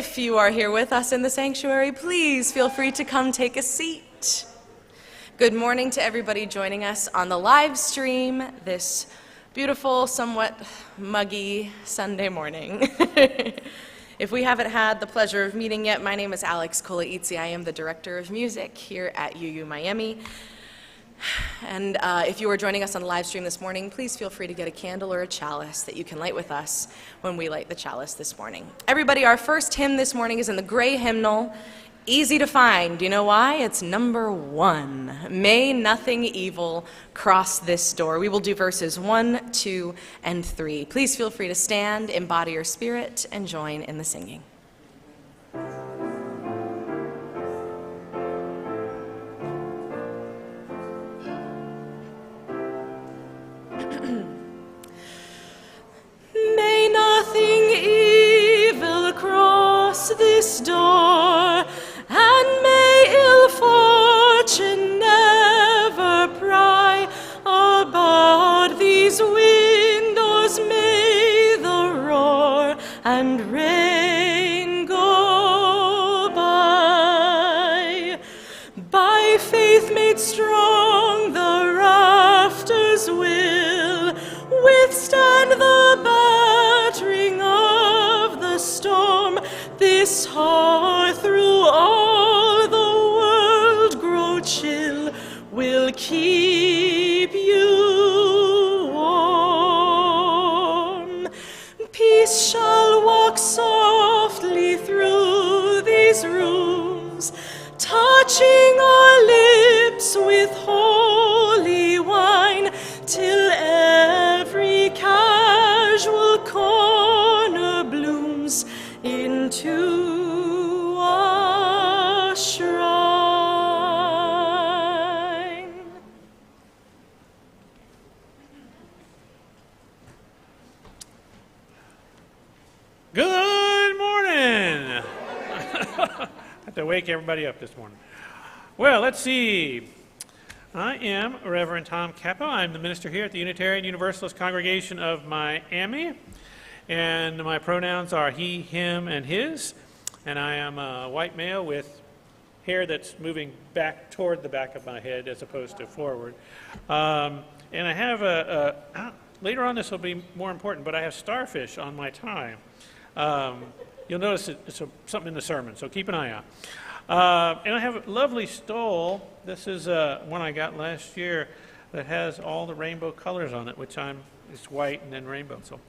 If you are here with us in the sanctuary, please feel free to come take a seat. Good morning to everybody joining us on the live stream this beautiful, somewhat muggy Sunday morning. If we haven't had the pleasure of meeting yet, my name is Alex Kolaitzi. I am the Director of Music here at UU Miami. And if you are joining us on the live stream this morning, please feel free to get a candle or a chalice that you can light with us when we light the chalice this morning. Everybody, our first hymn this morning is in the gray hymnal. Easy to find. Do you know why? It's number 1. May nothing evil cross this door. We will do verses 1, 2, and 3. Please feel free to stand, embody your spirit, and join in the singing. May nothing evil cross this door, and may ill fortune never pry about these windows. May the roar and rain go by. By faith made strong, the rafters will withstand the battering of the storm. This hearth through all the world grow chill will keep you warm. Peace shall walk softly through these rooms, touching our lips with holy wine, till every casual corner blooms into a shrine. Good morning. I have to wake everybody up this morning. Well, let's see. I am Reverend Tom Capo. I'm the minister here at the Unitarian Universalist congregation of Miami. And my pronouns are he, him, and his. And I am a white male with hair that's moving back toward the back of my head as opposed to forward. And I have later on this will be more important, but I have starfish on my tie. You'll notice it's something in the sermon, so keep an eye out. And I have a lovely stole. This is one I got last year that has all the rainbow colors on it, it's white and then rainbow. So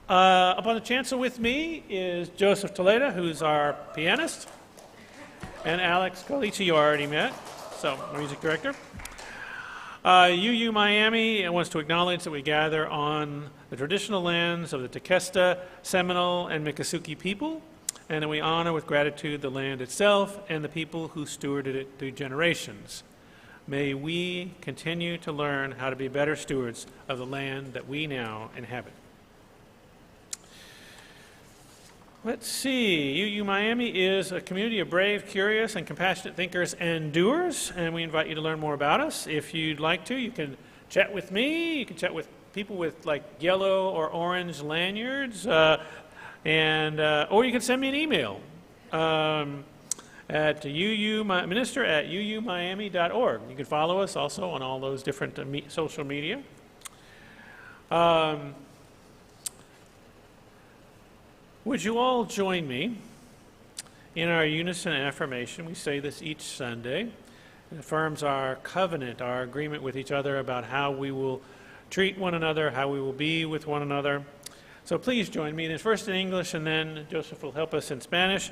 up on the chancel with me is Joseph Toledo, who's our pianist, and Alex Colici, you already met, so music director. UU Miami wants to acknowledge that we gather on the traditional lands of the Tequesta, Seminole, and Miccosukee people, and that we honor with gratitude the land itself and the people who stewarded it through generations. May we continue to learn how to be better stewards of the land that we now inhabit. Let's see, UU Miami is a community of brave, curious, and compassionate thinkers and doers, and we invite you to learn more about us. If you'd like to, you can chat with me, you can chat with people with like yellow or orange lanyards, or you can send me an email at minister@uumiami.org. You can follow us also on all those different social media. Would you all join me in our unison affirmation? We say this each Sunday. It affirms our covenant, our agreement with each other about how we will treat one another, how we will be with one another. So please join me. It's first in English, and then Joseph will help us in Spanish.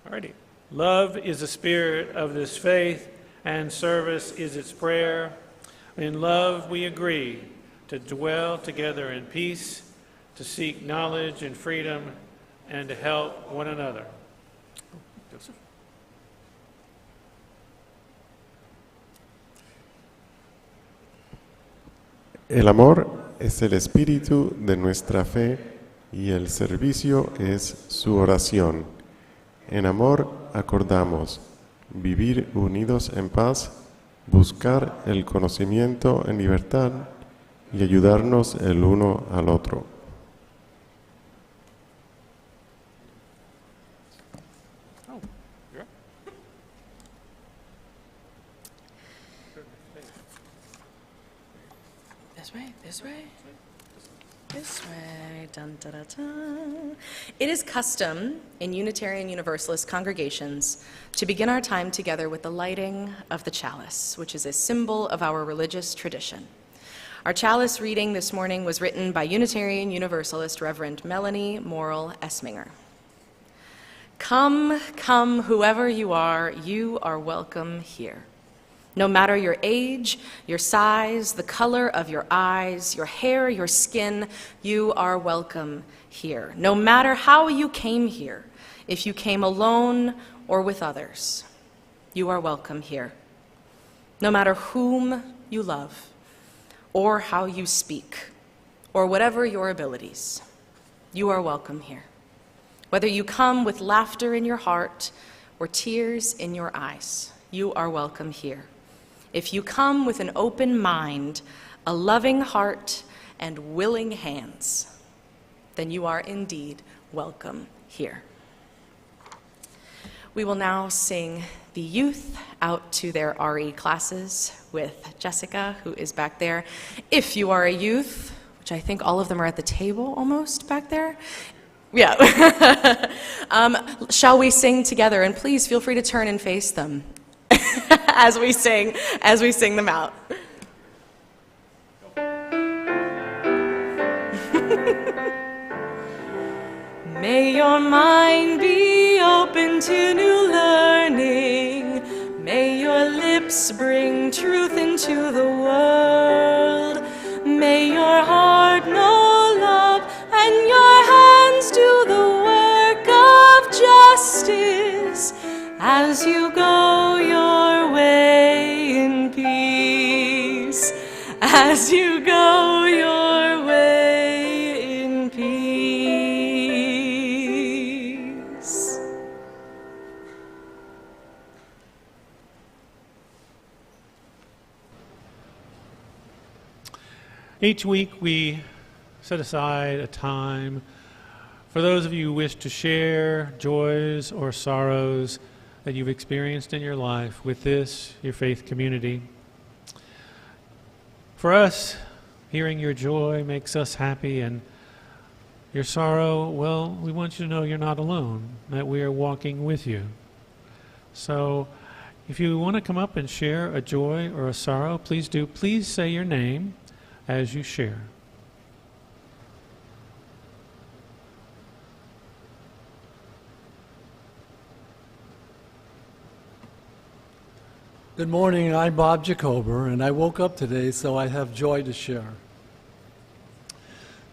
Alrighty. Love is the spirit of this faith, and service is its prayer. In love we agree to dwell together in peace, to seek knowledge and freedom, and to help one another. Joseph. El amor es el espíritu de nuestra fe y el servicio es su oración. En amor acordamos vivir unidos en paz, buscar el conocimiento en libertad y ayudarnos el uno al otro. This way, this way, this way. Dun, da, da, da. It is custom in Unitarian Universalist congregations to begin our time together with the lighting of the chalice, which is a symbol of our religious tradition. Our chalice reading this morning was written by Unitarian Universalist Reverend Melanie Morrill Esminger. Come, come, whoever you are welcome here. No matter your age, your size, the color of your eyes, your hair, your skin, you are welcome here. No matter how you came here, if you came alone or with others, you are welcome here. No matter whom you love, or how you speak, or whatever your abilities, you are welcome here. Whether you come with laughter in your heart or tears in your eyes, you are welcome here. If you come with an open mind, a loving heart, and willing hands, then you are indeed welcome here. We will now sing the youth out to their RE classes with Jessica, who is back there. If you are a youth, which I think all of them are at the table almost back there. Yeah. Shall we sing together? And please feel free to turn and face them as we sing them out. May your mind be open to new learning. May your lips bring truth into the world. May your heart know love and your hands do the work of justice as you go your way in peace. As you go your way in peace. Each week we set aside a time for those of you who wish to share joys or sorrows that you've experienced in your life with this, your faith community. For us, hearing your joy makes us happy, and your sorrow, well, we want you to know you're not alone, that we are walking with you. So if you want to come up and share a joy or a sorrow, please do. Please say your name as you share. Good morning, I'm Bob Jacober, and I woke up today so I have joy to share.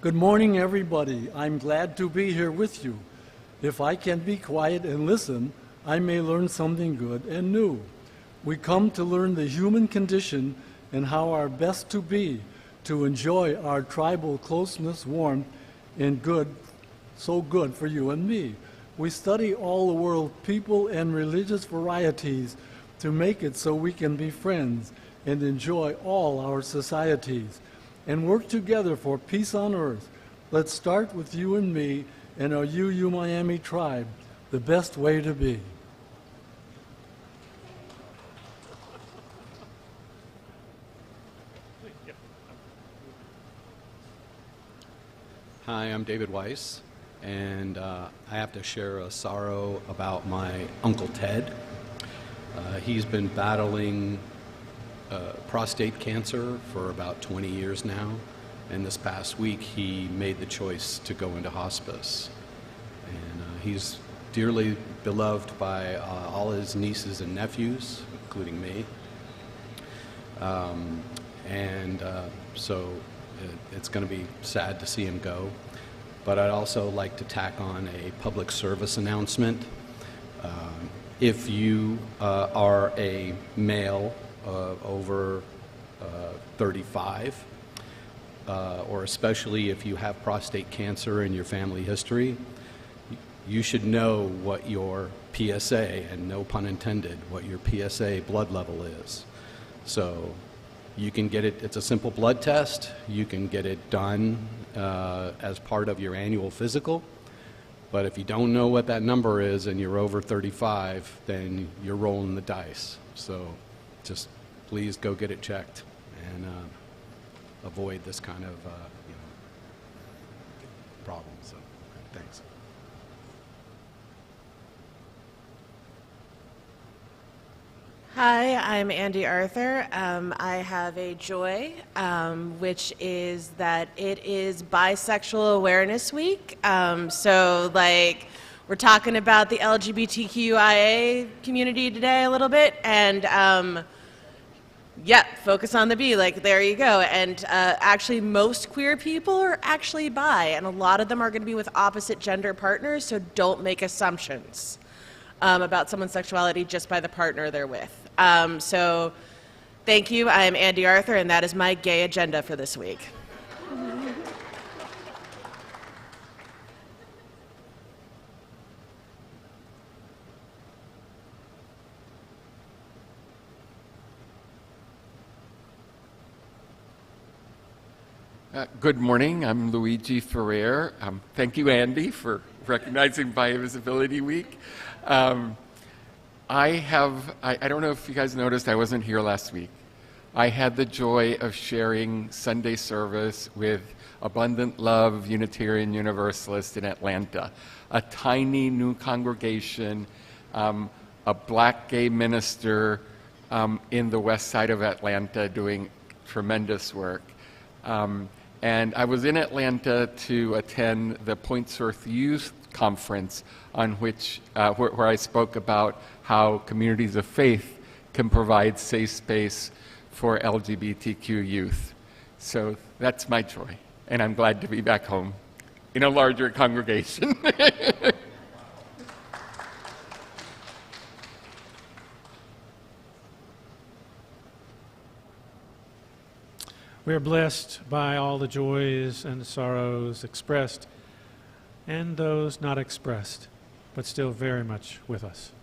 Good morning, everybody. I'm glad to be here with you. If I can be quiet and listen, I may learn something good and new. We come to learn the human condition and how our best to be, to enjoy our tribal closeness, warmth, and good, so good for you and me. We study all the world, people and religious varieties, to make it so we can be friends and enjoy all our societies and work together for peace on earth. Let's start with you and me and our UU Miami tribe, the best way to be. Hi, I'm David Weiss, and I have to share a sorrow about my Uncle Ted. He's been battling prostate cancer for about 20 years now, and this past week he made the choice to go into hospice. And he's dearly beloved by all his nieces and nephews, including me. So it's going to be sad to see him go. But I'd also like to tack on a public service announcement. If you are a male over 35, or especially if you have prostate cancer in your family history, you should know what your PSA, and no pun intended, what your PSA blood level is. So you can get it, it's a simple blood test. You can get it done as part of your annual physical. But if you don't know what that number is and you're over 35, then you're rolling the dice. So just please go get it checked. And avoid this kind of problem. So, thanks. Hi, I'm Andy Arthur. I have a joy, which is that it is Bisexual Awareness Week. We're talking about the LGBTQIA community today a little bit, and focus on the B, there you go. And actually, most queer people are actually bi, and a lot of them are going to be with opposite gender partners, so don't make assumptions about someone's sexuality just by the partner they're with. So thank you. I am Andy Arthur, and that is my gay agenda for this week. Good morning. I'm Luigi Ferrer. Thank you, Andy, for recognizing Bi-Visibility Week. I don't know if you guys noticed, I wasn't here last week. I had the joy of sharing Sunday service with Abundant Love Unitarian Universalist in Atlanta, a tiny new congregation, a black gay minister in the west side of Atlanta doing tremendous work. And I was in Atlanta to attend the Point Source Youth Conference, on which where I spoke about how communities of faith can provide safe space for LGBTQ youth. So that's my joy, and I'm glad to be back home in a larger congregation. We are blessed by all the joys and sorrows expressed and those not expressed, but still very much with us.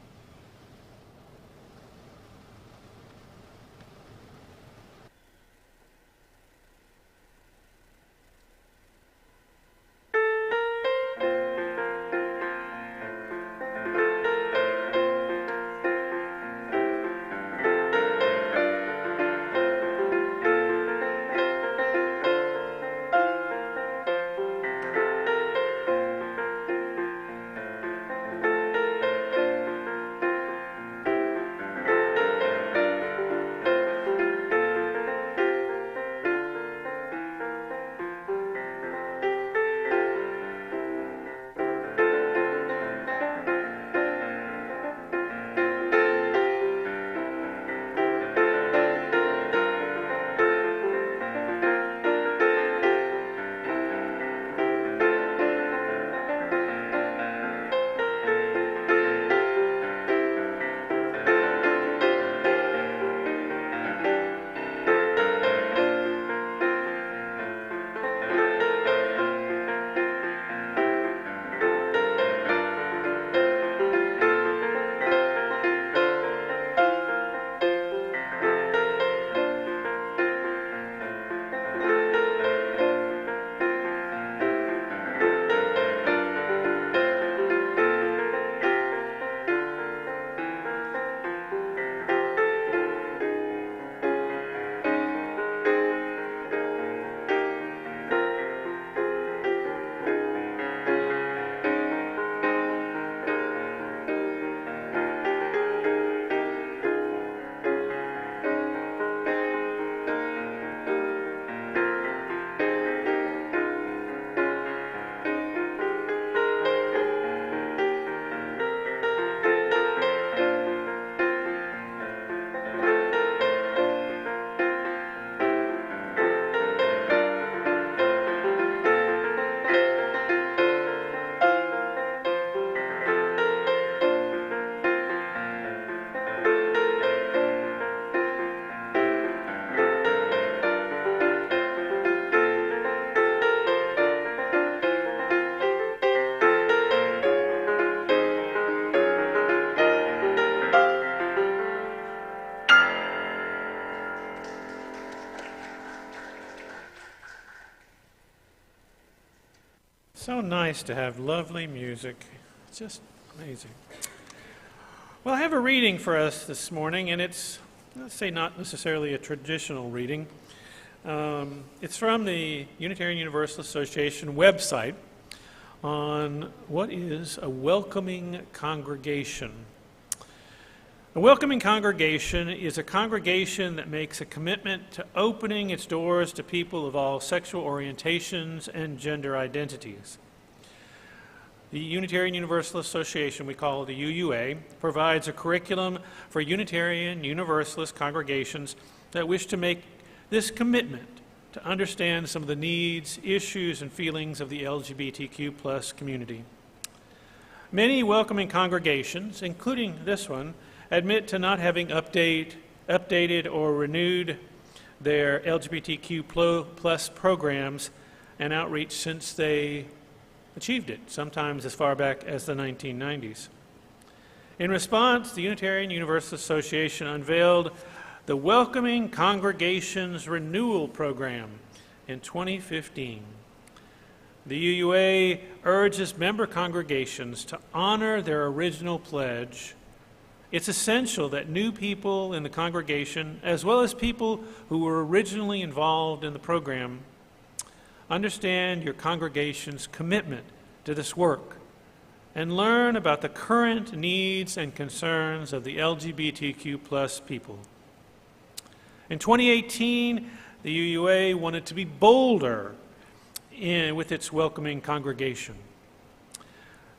So nice to have lovely music. It's just amazing. Well, I have a reading for us this morning, and it's, let's say, not necessarily a traditional reading. It's from the Unitarian Universalist Association website on what is a welcoming congregation. A welcoming congregation is a congregation that makes a commitment to opening its doors to people of all sexual orientations and gender identities. The Unitarian Universalist Association, we call it the UUA, provides a curriculum for Unitarian Universalist congregations that wish to make this commitment to understand some of the needs, issues, and feelings of the LGBTQ+ community. Many welcoming congregations, including this one, admit to not having updated or renewed their LGBTQ+ programs and outreach since they achieved it, sometimes as far back as the 1990s. In response, the Unitarian Universalist Association unveiled the Welcoming Congregations Renewal Program in 2015. The UUA urges member congregations to honor their original pledge. It's essential that new people in the congregation, as well as people who were originally involved in the program, understand your congregation's commitment to this work and learn about the current needs and concerns of the LGBTQ+ people. In 2018, the UUA wanted to be bolder with its welcoming congregation.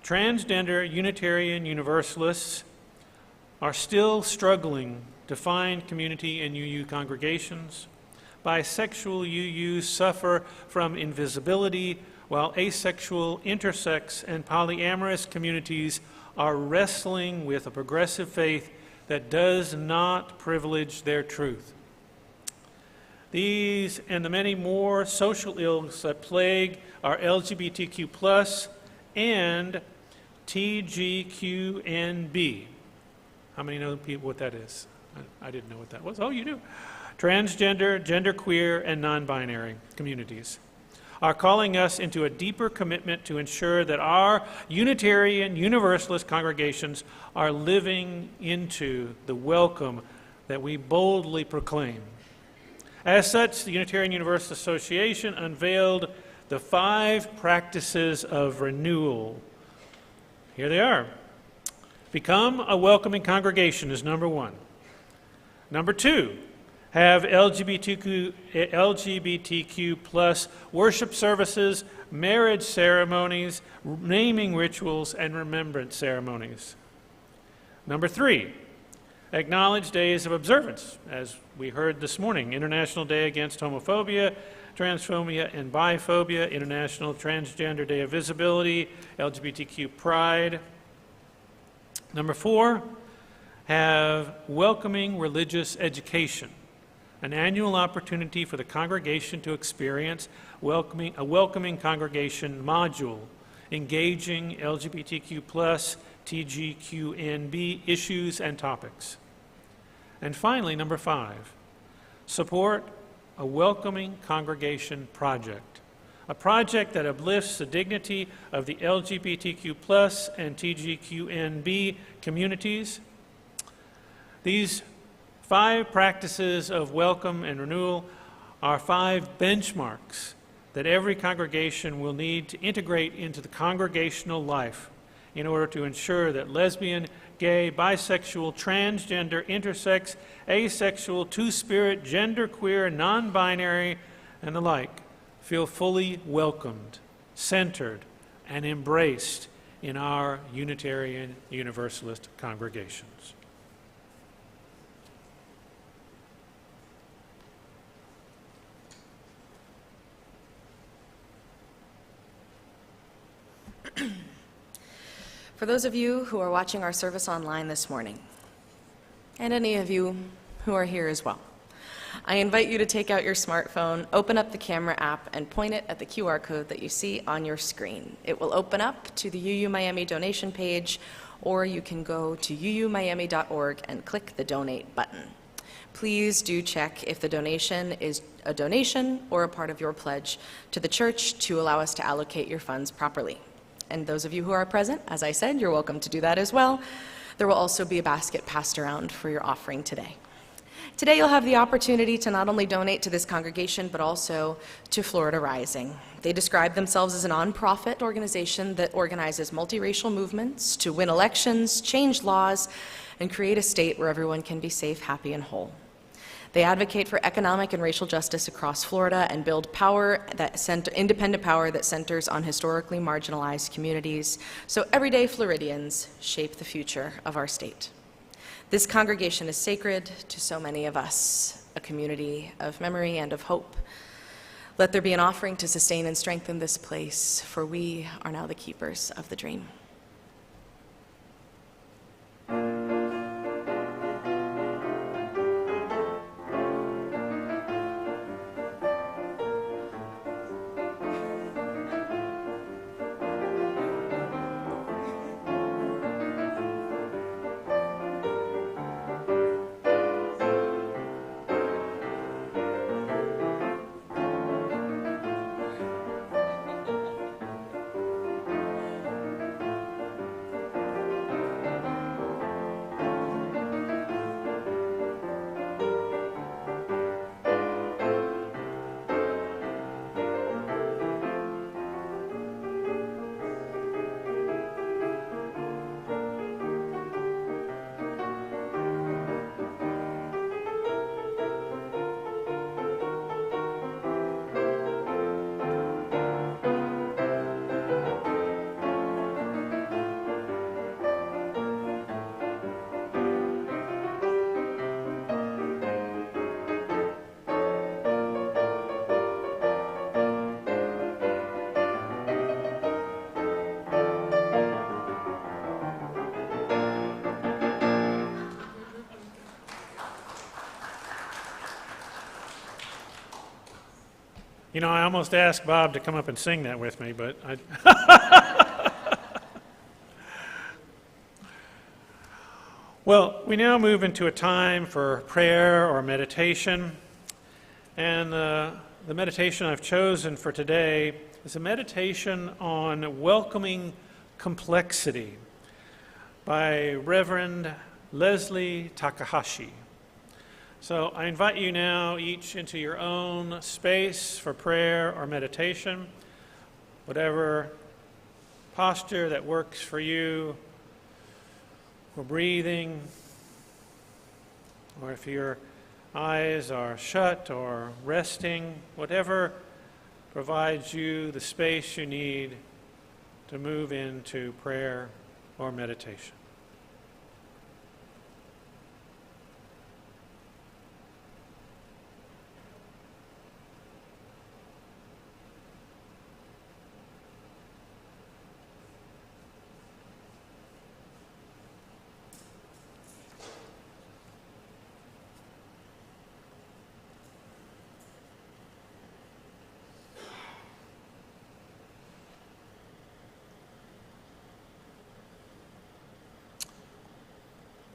Transgender Unitarian Universalists are still struggling to find community in UU congregations. Bisexual UUs suffer from invisibility, while asexual, intersex, and polyamorous communities are wrestling with a progressive faith that does not privilege their truth. These and the many more social ills that plague our LGBTQ+ and TGQNB. How many know people what that is? I didn't know what that was. Oh, you do. Transgender, genderqueer, and non-binary communities are calling us into a deeper commitment to ensure that our Unitarian Universalist congregations are living into the welcome that we boldly proclaim. As such, the Unitarian Universalist Association unveiled the 5 practices of renewal. Here they are. Become a welcoming congregation is number 1. Number 2, have LGBTQ+ worship services, marriage ceremonies, naming rituals, and remembrance ceremonies. Number 3, acknowledge days of observance, as we heard this morning: International Day Against Homophobia, Transphobia, and Biphobia, International Transgender Day of Visibility, LGBTQ Pride. Number 4, have welcoming religious education, an annual opportunity for the congregation to experience a welcoming congregation module, engaging LGBTQ+, TGQNB issues and topics. And finally, number 5, support a welcoming congregation project, a project that uplifts the dignity of the LGBTQ+ and TGQNB communities. These 5 practices of welcome and renewal are 5 benchmarks that every congregation will need to integrate into the congregational life in order to ensure that lesbian, gay, bisexual, transgender, intersex, asexual, two-spirit, genderqueer, non-binary, and the like feel fully welcomed, centered, and embraced in our Unitarian Universalist congregations. For those of you who are watching our service online this morning, and any of you who are here as well, I invite you to take out your smartphone, open up the camera app, and point it at the QR code that you see on your screen. It will open up to the UU Miami donation page, or you can go to uumiami.org and click the donate button. Please do check if the donation is a donation or a part of your pledge to the church to allow us to allocate your funds properly. And those of you who are present, as I said, you're welcome to do that as well. There will also be a basket passed around for your offering today. Today you'll have the opportunity to not only donate to this congregation, but also to Florida Rising. They describe themselves as a nonprofit organization that organizes multiracial movements to win elections, change laws, and create a state where everyone can be safe, happy, and whole. They advocate for economic and racial justice across Florida and build independent power that centers on historically marginalized communities, so everyday Floridians shape the future of our state. This congregation is sacred to so many of us, a community of memory and of hope. Let there be an offering to sustain and strengthen this place, for we are now the keepers of the dream. You know, I almost asked Bob to come up and sing that with me, but I... Well, we now move into a time for prayer or meditation, and the meditation I've chosen for today is a meditation on welcoming complexity by Reverend Leslie Takahashi. So I invite you now each into your own space for prayer or meditation, whatever posture that works for you, or breathing, or if your eyes are shut or resting, whatever provides you the space you need to move into prayer or meditation.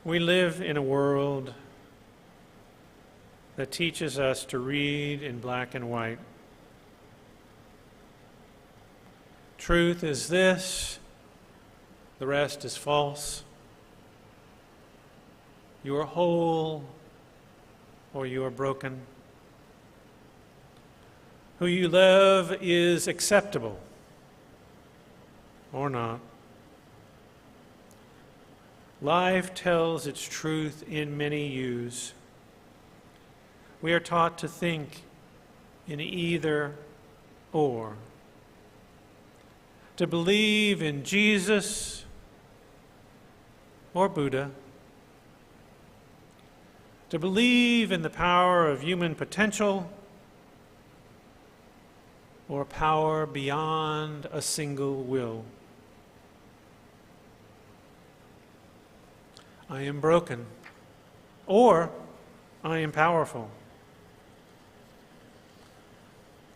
We live in a world that teaches us to read in black and white. Truth is this, the rest is false. You are whole or you are broken. Who you love is acceptable or not. Life tells its truth in many hues. We are taught to think in either or. To believe in Jesus or Buddha. To believe in the power of human potential or power beyond a single will. I am broken, or I am powerful.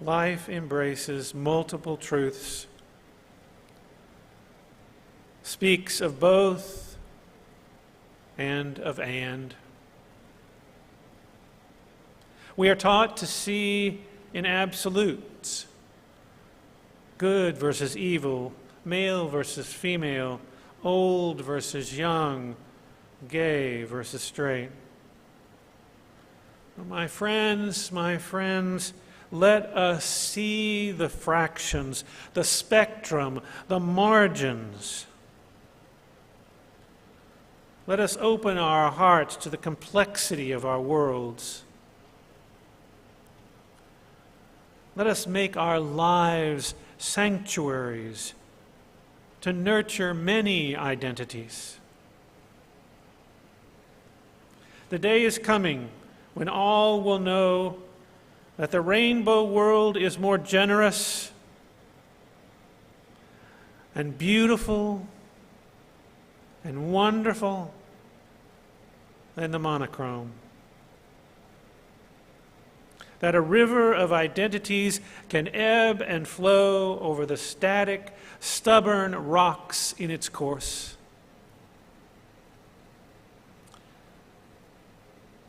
Life embraces multiple truths, speaks of both and of and. We are taught to see in absolutes, good versus evil, male versus female, old versus young, gay versus straight. My friends, let us see the fractions, the spectrum, the margins. Let us open our hearts to the complexity of our worlds. Let us make our lives sanctuaries to nurture many identities. The day is coming when all will know that the rainbow world is more generous and beautiful and wonderful than the monochrome. That a river of identities can ebb and flow over the static, stubborn rocks in its course.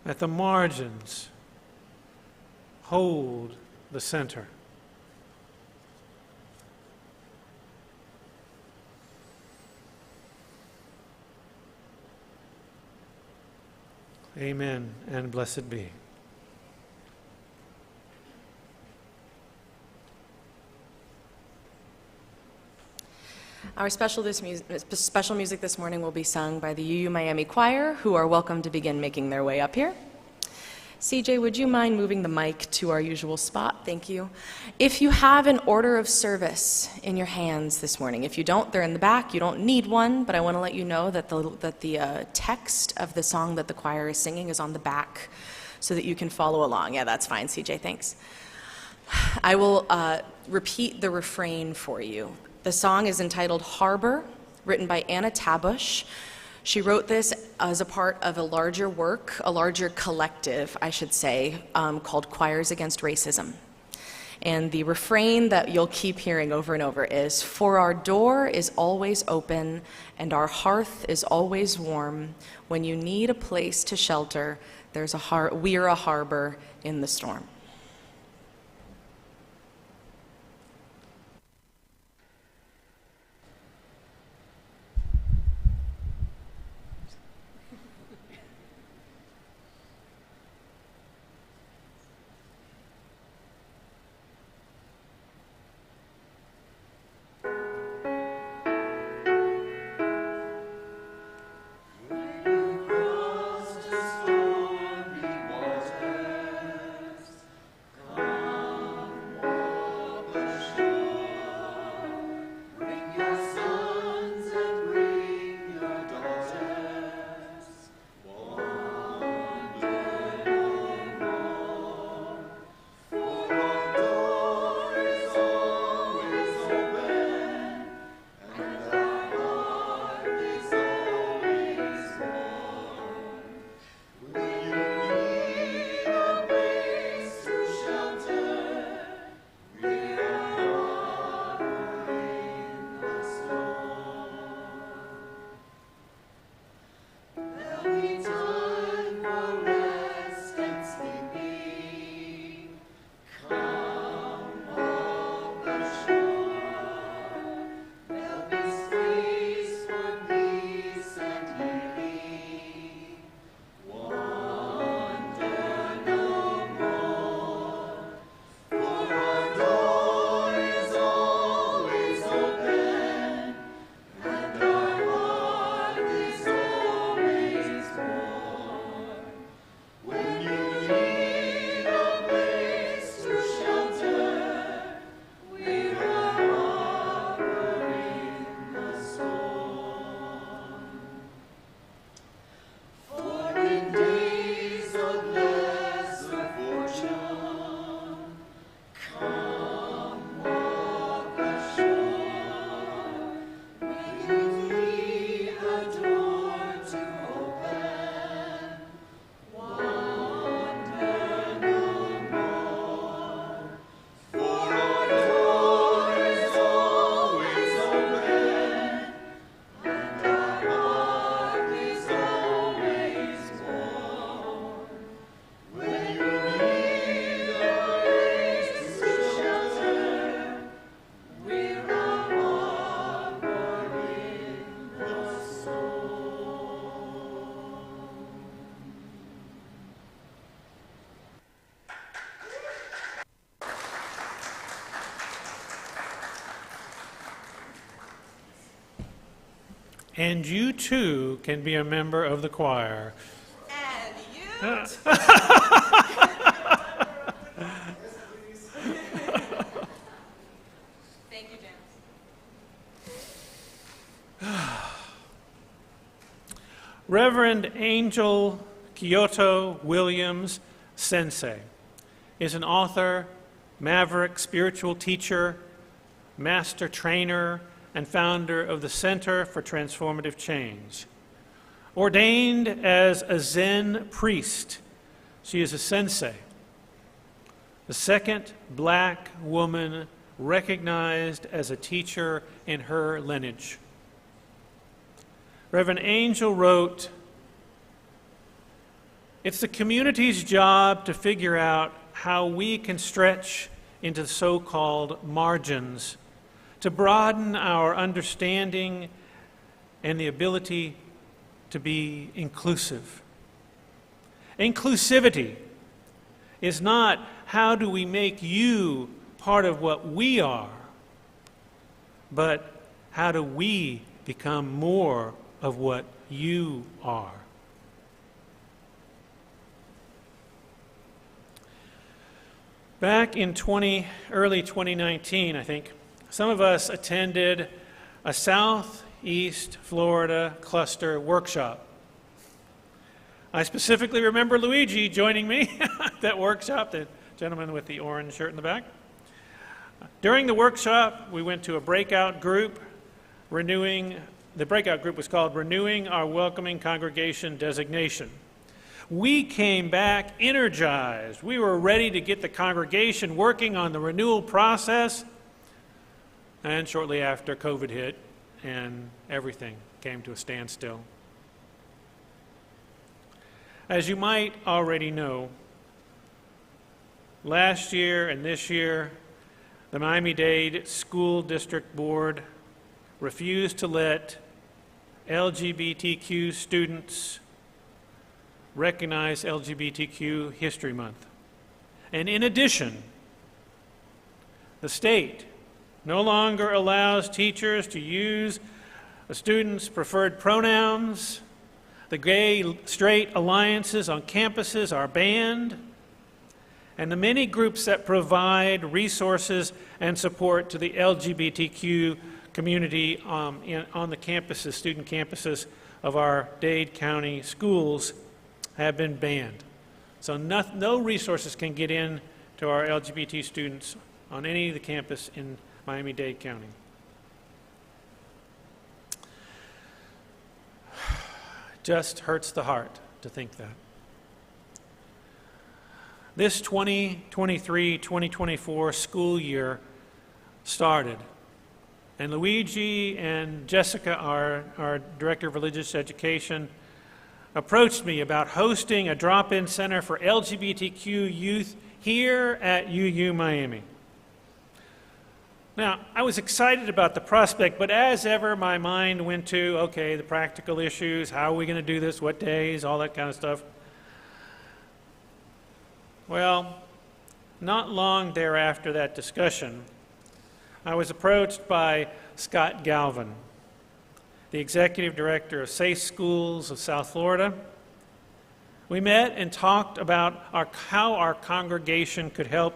That the margins hold the center. Amen, and blessed be. Our special music this morning will be sung by the UU Miami Choir, who are welcome to begin making their way up here. CJ, would you mind moving the mic to our usual spot? Thank you. If you have an order of service in your hands this morning, if you don't, they're in the back. You don't need one, but I want to let you know that the text of the song that the choir is singing is on the back so that you can follow along. Yeah, that's fine, CJ, thanks. I will repeat the refrain for you. The song is entitled Harbor, written by Anna Tabush. She wrote this as a part of a larger work, a larger collective, I should say, called Choirs Against Racism. And the refrain that you'll keep hearing over and over is, "For our door is always open, and our hearth is always warm. When you need a place to shelter, we're a harbor in the storm." And you too can be a member of the choir. And you too. Thank you, Janice. Reverend Angel Kyoto Williams Sensei is an author, maverick spiritual teacher, master trainer, and founder of the Center for Transformative Change. Ordained as a Zen priest, she is a sensei, the second black woman recognized as a teacher in her lineage. Reverend Angel wrote, "It's the community's job to figure out how we can stretch into the so-called margins, to broaden our understanding and the ability to be inclusive. Inclusivity is not how do we make you part of what we are, but how do we become more of what you are." Back in early 2019, I think, some of us attended a Southeast Florida cluster workshop. I specifically remember Luigi joining me at that workshop, the gentleman with the orange shirt in the back. During the workshop, we went to a breakout group. The breakout group was called Renewing Our Welcoming Congregation Designation. We came back energized. We were ready to get the congregation working on the renewal process. And shortly after, COVID hit, and everything came to a standstill. As you might already know, last year and this year, the Miami-Dade School District Board refused to let LGBTQ students recognize LGBTQ History Month. And in addition, the state no longer allows teachers to use a student's preferred pronouns. The gay-straight alliances on campuses are banned. And the many groups that provide resources and support to the LGBTQ community on the campuses, student campuses of our Dade County schools have been banned. So no resources can get in to our LGBT students on any of the campus in Miami-Dade County. Just hurts the heart to think that. This 2023-2024 school year started, and Luigi and Jessica, our Director of Religious Education, approached me about hosting a drop-in center for LGBTQ youth here at UU Miami. Now, I was excited about the prospect, but as ever, my mind went to, okay, the practical issues, how are we going to do this, what days, all that kind of stuff. Well, not long thereafter that discussion, I was approached by Scott Galvin, the Executive Director of Safe Schools of South Florida. We met and talked about how our congregation could help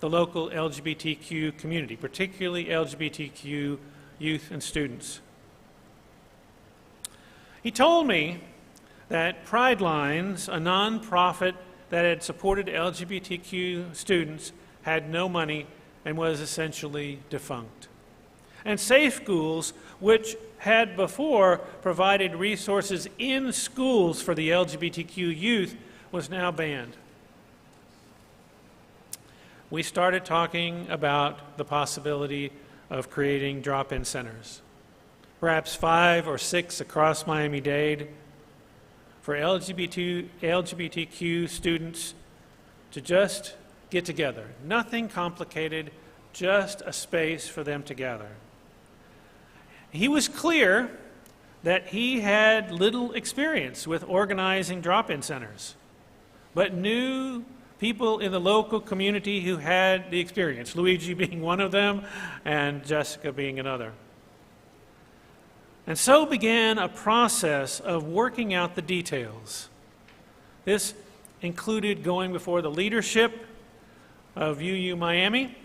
the local LGBTQ community, particularly LGBTQ youth and students. He told me that Pride Lines, a nonprofit that had supported LGBTQ students, had no money and was essentially defunct. And Safe Schools, which had before provided resources in schools for the LGBTQ youth, was now banned. We started talking about the possibility of creating drop-in centers, perhaps 5 or 6 across Miami-Dade, for LGBTQ students to just get together. Nothing complicated, just a space for them to gather. He was clear that he had little experience with organizing drop-in centers, but knew people in the local community who had the experience, Luigi being one of them and Jessica being another. And so began a process of working out the details. This included going before the leadership of UU Miami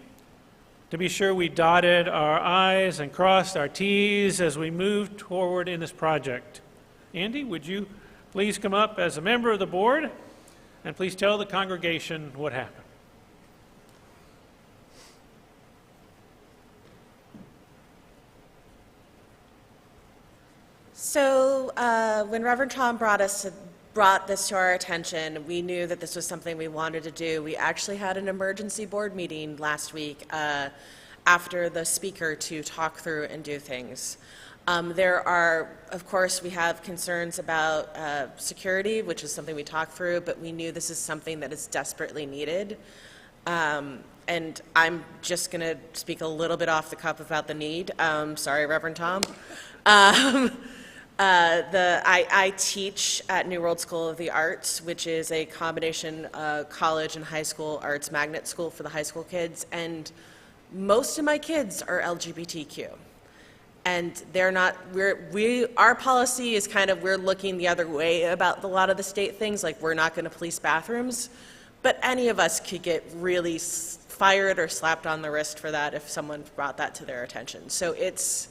to be sure we dotted our I's and crossed our T's as we moved forward in this project. Andy, would you please come up as a member of the board and please tell the congregation what happened? So when Reverend Tom brought this to our attention, we knew that this was something we wanted to do. We actually had an emergency board meeting last week after the speaker to talk through and do things. There are, of course, we have concerns about security, which is something we talked through, but we knew this is something that is desperately needed. And I'm just going to speak a little bit off the cuff about the need. Sorry, Reverend Tom. I teach at New World School of the Arts, which is a combination college and high school arts magnet school for the high school kids, and most of my kids are LGBTQ. And they're not, our policy is kind of, we're looking the other way about a lot of the state things, like we're not going to police bathrooms, but any of us could get really fired or slapped on the wrist for that if someone brought that to their attention. So it's,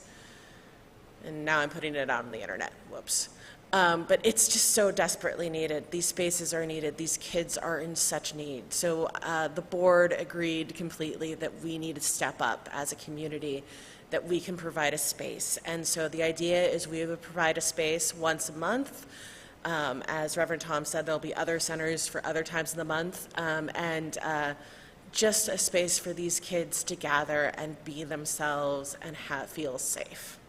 and now I'm putting it out on the internet, whoops. But it's just so desperately needed. These spaces are needed. These kids are in such need. So the board agreed completely that we need to step up as a community, that we can provide a space. And so the idea is we would provide a space once a month. As Reverend Tom said, there'll be other centers for other times in the month. And just a space for these kids to gather and be themselves and feel safe.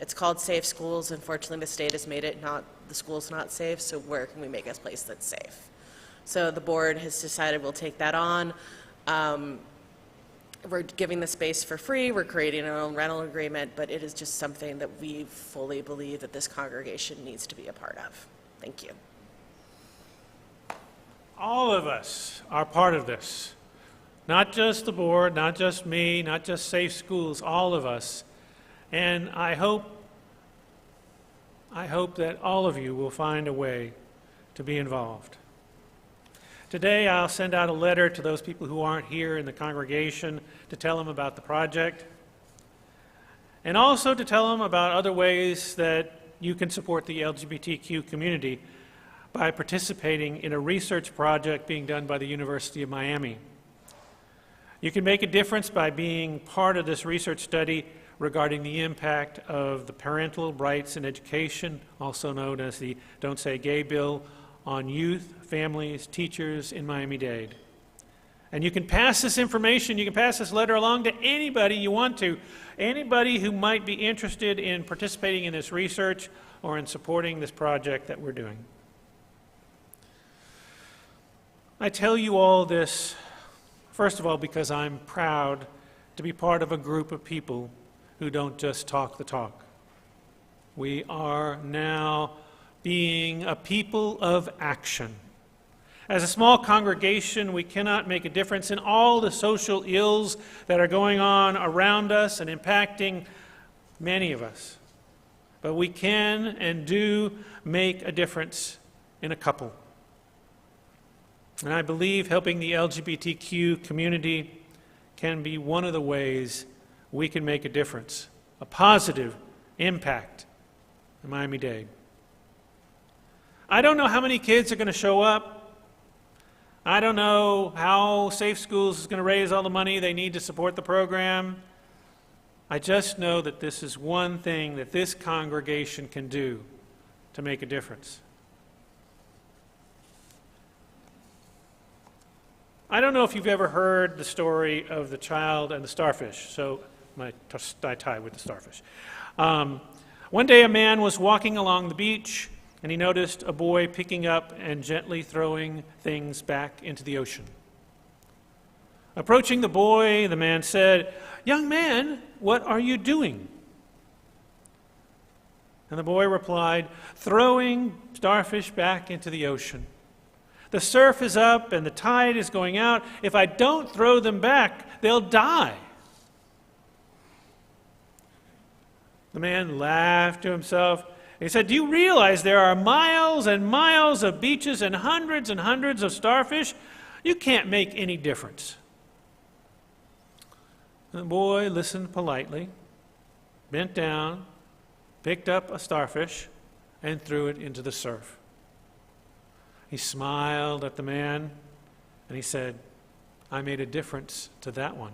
It's called Safe Schools. Unfortunately, the state has made it the school's not safe, so where can we make a place that's safe? So the board has decided we'll take that on. We're giving the space for free. We're creating our own rental agreement, but it is just something that we fully believe that this congregation needs to be a part of. Thank you. All of us are part of this. Not just the board, not just me, not just Safe Schools, all of us. And I hope that all of you will find a way to be involved. Today, I'll send out a letter to those people who aren't here in the congregation to tell them about the project, and also to tell them about other ways that you can support the LGBTQ community by participating in a research project being done by the University of Miami. You can make a difference by being part of this research study regarding the impact of the Parental Rights in Education, also known as the Don't Say Gay Bill, on youth, families, teachers in Miami-Dade. And you can pass this information, you can pass this letter along to anybody you want to, anybody who might be interested in participating in this research or in supporting this project that we're doing. I tell you all this, first of all, because I'm proud to be part of a group of people who don't just talk the talk. We are now being a people of action. As a small congregation, we cannot make a difference in all the social ills that are going on around us and impacting many of us. But we can and do make a difference in a couple. And I believe helping the LGBTQ community can be one of the ways we can make a difference, a positive impact in Miami-Dade. I don't know how many kids are going to show up. I don't know how Safe Schools is going to raise all the money they need to support the program. I just know that this is one thing that this congregation can do to make a difference. I don't know if you've ever heard the story of the child and the starfish, so I tie with the starfish. One day a man was walking along the beach and he noticed a boy picking up and gently throwing things back into the ocean. Approaching the boy, the man said, "Young man, what are you doing?" And the boy replied, "Throwing starfish back into the ocean. The surf is up and the tide is going out. If I don't throw them back, they'll die." The man laughed to himself. He said, "Do you realize there are miles and miles of beaches and hundreds of starfish? You can't make any difference." The boy listened politely, bent down, picked up a starfish, and threw it into the surf. He smiled at the man, and he said, "I made a difference to that one."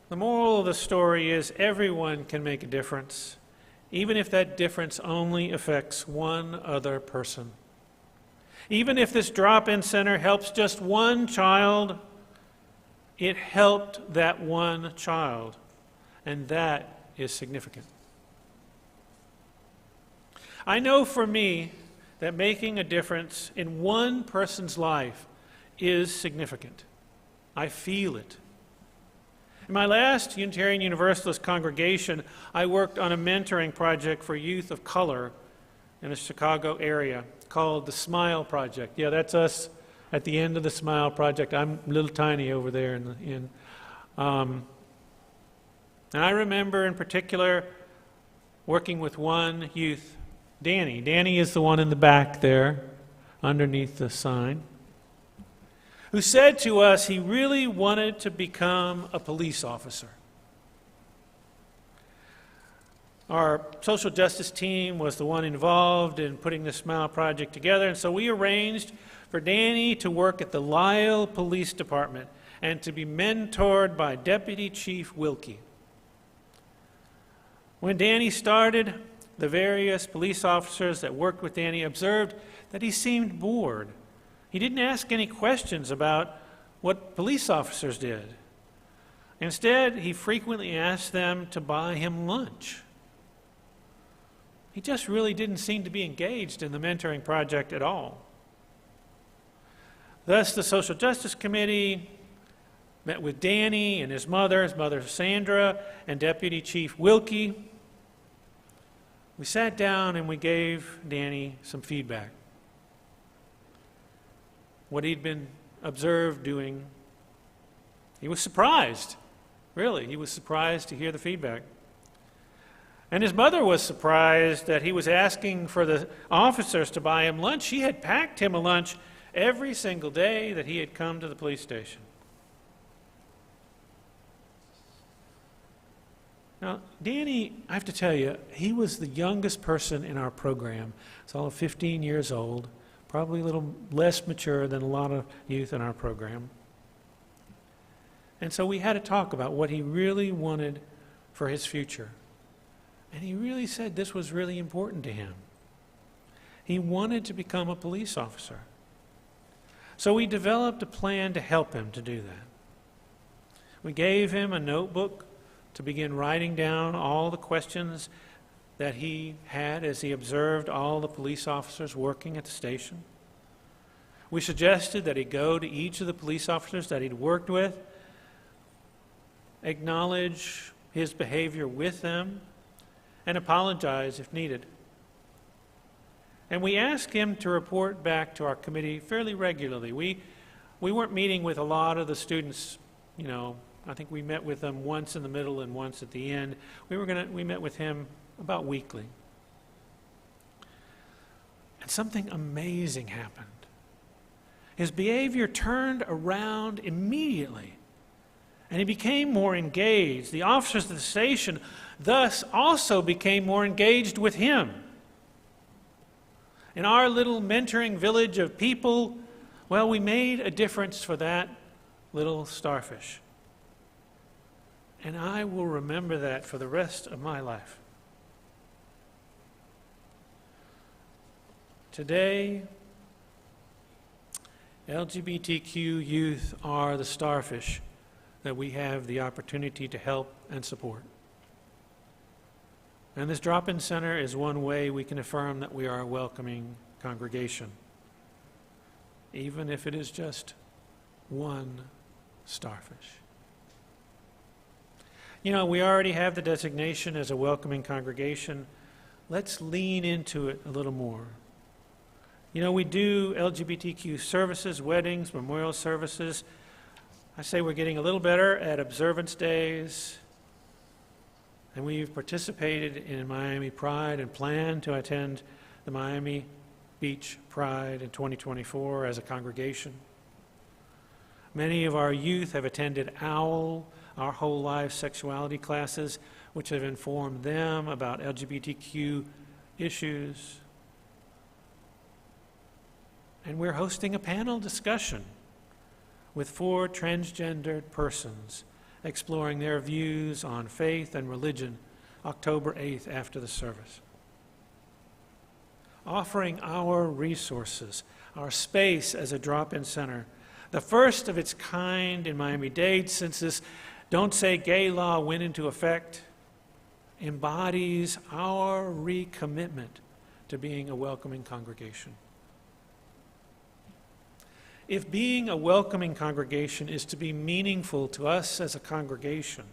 The moral of the story is everyone can make a difference, even if that difference only affects one other person. Even if this drop-in center helps just one child, it helped that one child, and that is significant. I know for me that making a difference in one person's life is significant. I feel it. In my last Unitarian Universalist congregation, I worked on a mentoring project for youth of color in the Chicago area called the Smile Project. Yeah, that's us at the end of the Smile Project. I'm a little tiny over there. And I remember in particular working with one youth, Danny. Danny is the one in the back there underneath the sign, who said to us he really wanted to become a police officer. Our social justice team was the one involved in putting the Smile Project together, and so we arranged for Danny to work at the Lisle Police Department and to be mentored by Deputy Chief Wilkie. When Danny started, the various police officers that worked with Danny observed that he seemed bored. He didn't ask any questions about what police officers did. Instead, he frequently asked them to buy him lunch. He just really didn't seem to be engaged in the mentoring project at all. Thus, the Social Justice Committee met with Danny and his mother Sandra, and Deputy Chief Wilkie. We sat down and we gave Danny some feedback. What he'd been observed doing, he was surprised. Really, he was surprised to hear the feedback. And his mother was surprised that he was asking for the officers to buy him lunch. She had packed him a lunch every single day that he had come to the police station. Now, Danny, I have to tell you, he was the youngest person in our program. He's all 15 years old, probably a little less mature than a lot of youth in our program. And so we had to talk about what he really wanted for his future. And he really said this was really important to him. He wanted to become a police officer. So we developed a plan to help him to do that. We gave him a notebook to begin writing down all the questions that he had as he observed all the police officers working at the station. We suggested that he go to each of the police officers that he'd worked with, acknowledge his behavior with them, and apologize if needed. And we asked him to report back to our committee fairly regularly. We weren't meeting with a lot of the students, I think we met with them once in the middle and once at the end. We met with him about weekly. And something amazing happened. His behavior turned around immediately, and he became more engaged. The officers of the station thus also became more engaged with him. In our little mentoring village of people, well, we made a difference for that little starfish. And I will remember that for the rest of my life. Today, LGBTQ youth are the starfish that we have the opportunity to help and support. And this drop-in center is one way we can affirm that we are a welcoming congregation, even if it is just one starfish. We already have the designation as a welcoming congregation. Let's lean into it a little more. We do LGBTQ services, weddings, memorial services. I say we're getting a little better at observance days And we've participated in Miami Pride and plan to attend the Miami Beach Pride in 2024 as a congregation. Many of our youth have attended OWL, Our Whole Life Sexuality classes, which have informed them about LGBTQ issues. And we're hosting a panel discussion with 4 transgendered persons exploring their views on faith and religion October 8th after the service. Offering our resources, our space as a drop-in center, the first of its kind in Miami-Dade since this Don't Say Gay law went into effect, embodies our recommitment to being a welcoming congregation. If being a welcoming congregation is to be meaningful to us as a congregation,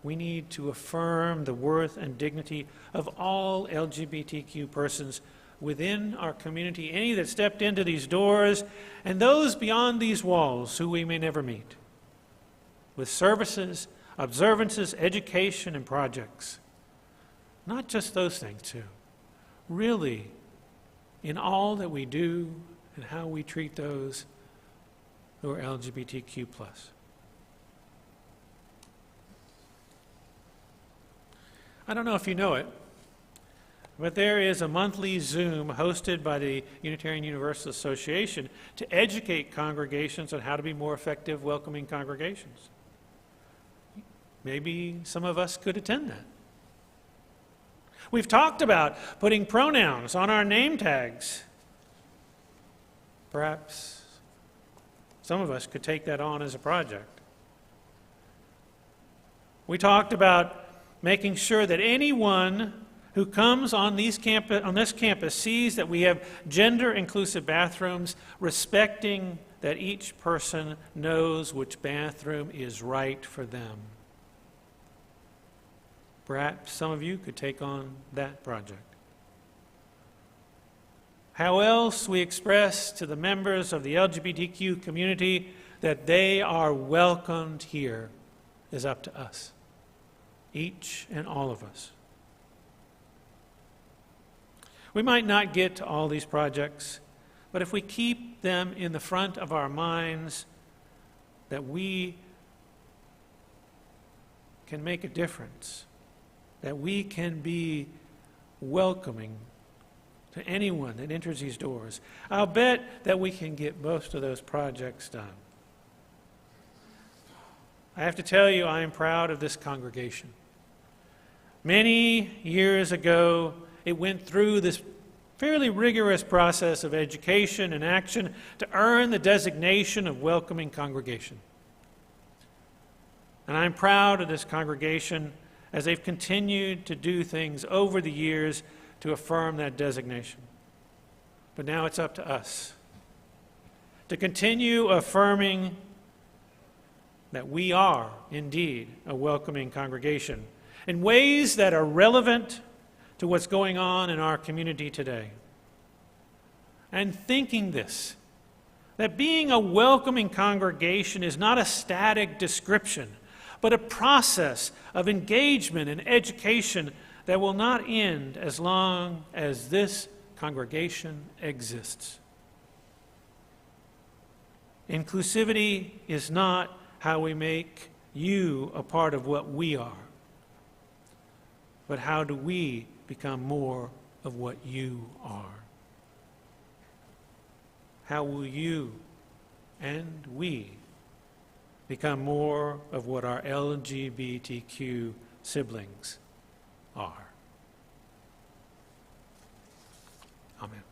we need to affirm the worth and dignity of all LGBTQ persons within our community, any that stepped into these doors, and those beyond these walls who we may never meet, with services, observances, education, and projects. Not just those things, too. Really, in all that we do and how we treat those who are LGBTQ+. I don't know if you know it, but there is a monthly Zoom hosted by the Unitarian Universalist Association to educate congregations on how to be more effective welcoming congregations. Maybe some of us could attend that. We've talked about putting pronouns on our name tags. Perhaps some of us could take that on as a project. We talked about making sure that anyone who comes on this campus sees that we have gender-inclusive bathrooms, respecting that each person knows which bathroom is right for them. Perhaps some of you could take on that project. How else we express to the members of the LGBTQ community that they are welcomed here is up to us, each and all of us. We might not get to all these projects, but if we keep them in the front of our minds, that we can make a difference, that we can be welcoming to anyone that enters these doors, I'll bet that we can get most of those projects done. I have to tell you, I am proud of this congregation. Many years ago, it went through this fairly rigorous process of education and action to earn the designation of welcoming congregation. And I'm proud of this congregation as they've continued to do things over the years to affirm that designation. But now it's up to us to continue affirming that we are indeed a welcoming congregation in ways that are relevant to what's going on in our community today. And thinking this, that being a welcoming congregation is not a static description, but a process of engagement and education that will not end as long as this congregation exists. Inclusivity is not how we make you a part of what we are, but how do we become more of what you are? How will you and we become more of what our LGBTQ siblings are? Amen.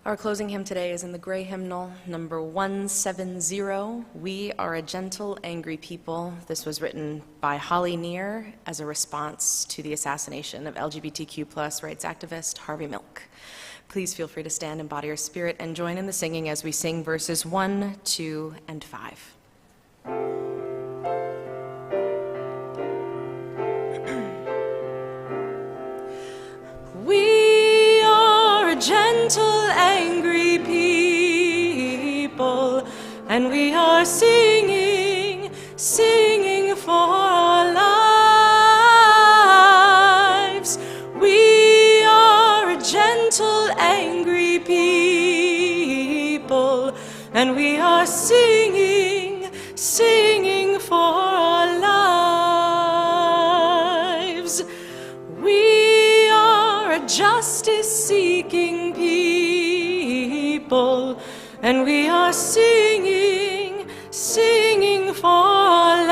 Our closing hymn today is in the gray hymnal, number 170, We Are a Gentle, Angry People. This was written by Holly Near as a response to the assassination of LGBTQ+ rights activist Harvey Milk. Please feel free to stand in body or spirit and join in the singing as we sing verses 1, 2, and 5. We are a gentle, angry people, and we are singing, singing for our lives. We are a gentle, angry people, and we are singing, singing for our lives. We are a justice-seeking people, and we are singing, singing for our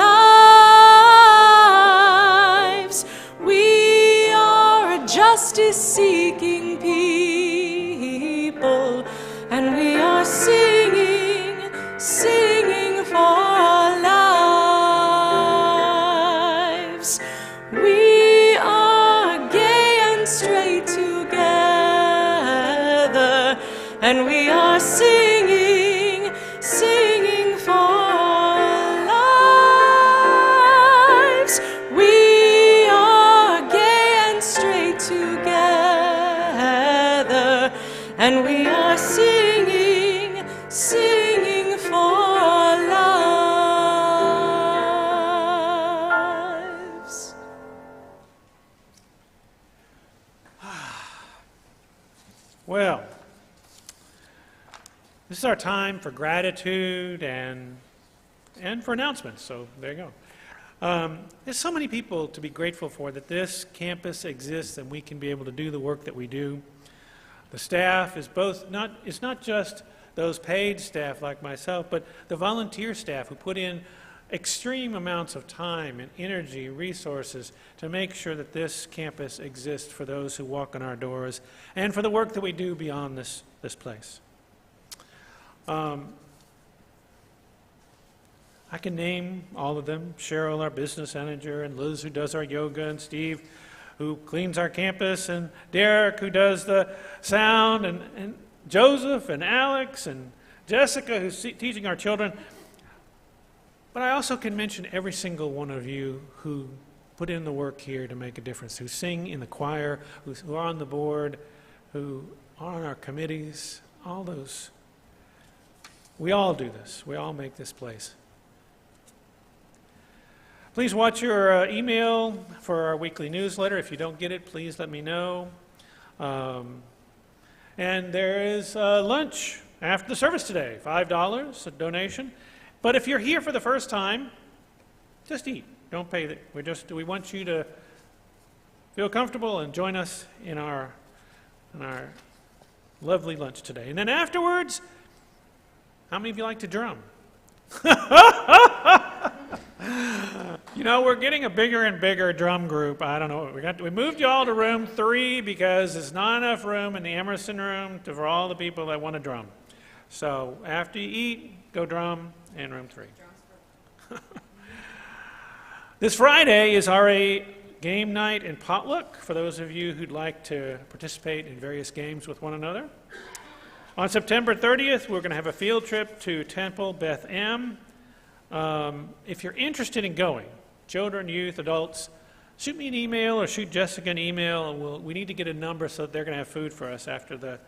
lives. We are a justice-seeking people, and we are singing, singing for our lives. We are gay and straight together, and we are singing, singing for our lives. We are gay and straight together, and we are singing, singing for our lives. Well, this is our time for gratitude and for announcements, so there you go. There's so many people to be grateful for that this campus exists and we can be able to do the work that we do. The staff is it's not just those paid staff like myself, but the volunteer staff who put in extreme amounts of time and energy, resources to make sure that this campus exists for those who walk in our doors and for the work that we do beyond this place. I can name all of them: Cheryl, our business manager, and Liz, who does our yoga, and Steve, who cleans our campus, and Derek, who does the sound, and Joseph, and Alex, and Jessica, who's teaching our children. But I also can mention every single one of you who put in the work here to make a difference, who sing in the choir, who are on the board, who are on our committees, all those. We all do this. We all make this place. Please watch your email for our weekly newsletter. If you don't get it, please let me know. And there is lunch after the service today, $5, a donation. But if you're here for the first time, just eat. Don't pay it. We want you to feel comfortable and join us in our lovely lunch today. And then afterwards, how many of you like to drum? You know, we're getting a bigger and bigger drum group. I don't know. We moved you all to room 3 because there's not enough room in the Emerson room for all the people that want to drum. So after you eat, go drum in room 3. This Friday is our game night and potluck for those of you who'd like to participate in various games with one another. On September 30th, we're going to have a field trip to Temple Beth Am. If you're interested in going, children, youth, adults, shoot me an email or shoot Jessica an email, and we need to get a number so that they're going to have food for us after the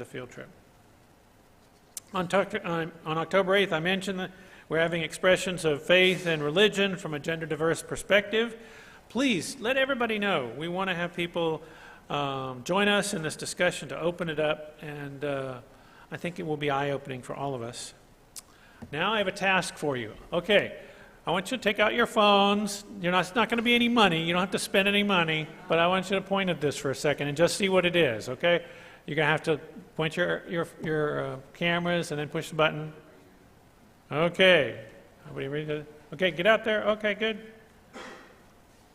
field trip. On October 8th, I mentioned that we're having expressions of faith and religion from a gender-diverse perspective. Please let everybody know. We want to have people join us in this discussion to open it up, and I think it will be eye-opening for all of us. Now I have a task for you. Okay, I want you to take out your phones. It's not going to be any money. You don't have to spend any money, but I want you to point at this for a second and just see what it is, okay? You're going to have to point your cameras and then push the button. Okay. Everybody ready to? Okay, get out there. Okay, good.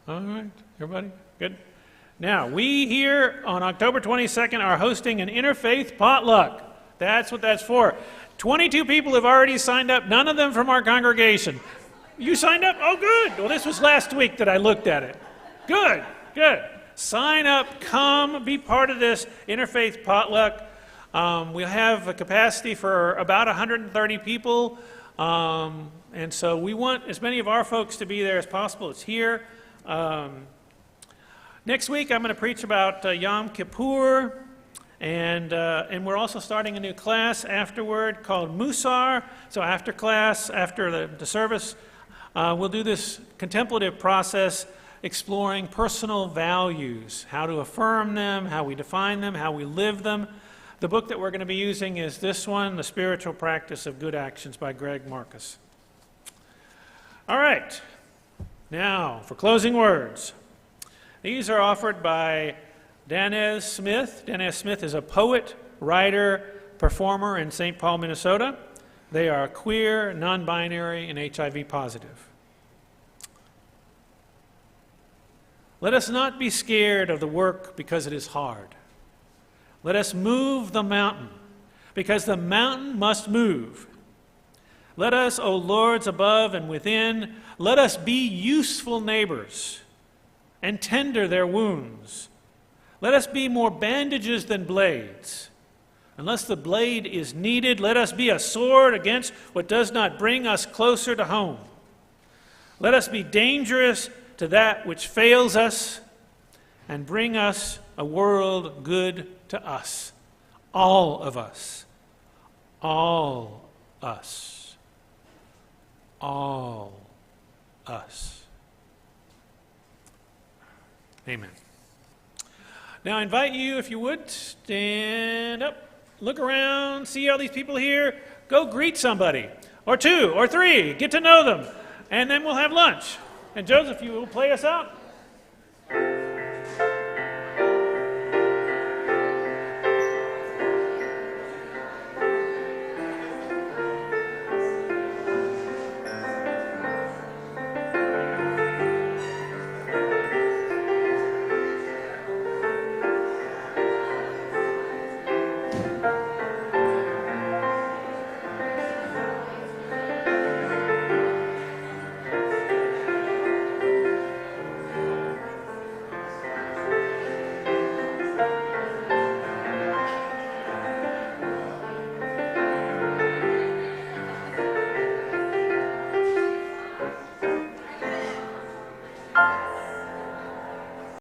All right, everybody, good. Now, we here on October 22nd are hosting an interfaith potluck. That's what that's for. 22 people have already signed up, none of them from our congregation. You signed up? Oh, good. Well, this was last week that I looked at it. Good, good. Sign up, come, be part of this interfaith potluck. We'll have a capacity for about 130 people, and so we want as many of our folks to be there as possible. It's here. Next week, I'm going to preach about Yom Kippur, and we're also starting a new class afterward called Musar. So after class, after the service, we'll do this contemplative process exploring personal values, how to affirm them, how we define them, how we live them. The book that we're going to be using is this one, The Spiritual Practice of Good Actions by Greg Marcus. All right, now for closing words. These are offered by Danez Smith. Danez Smith is a poet, writer, performer in St. Paul, Minnesota. They are queer, non-binary, and HIV positive. Let us not be scared of the work because it is hard. Let us move the mountain because the mountain must move. Let us, O Lords above and within, let us be useful neighbors and tender their wounds. Let us be more bandages than blades. Unless the blade is needed, let us be a sword against what does not bring us closer to home. Let us be dangerous to that which fails us and bring us a world good to us. All of us. All us. All us. Amen. Now I invite you, if you would, stand up, look around, see all these people here, go greet somebody, or two, or three, get to know them, and then we'll have lunch. And Joseph, you will play us out.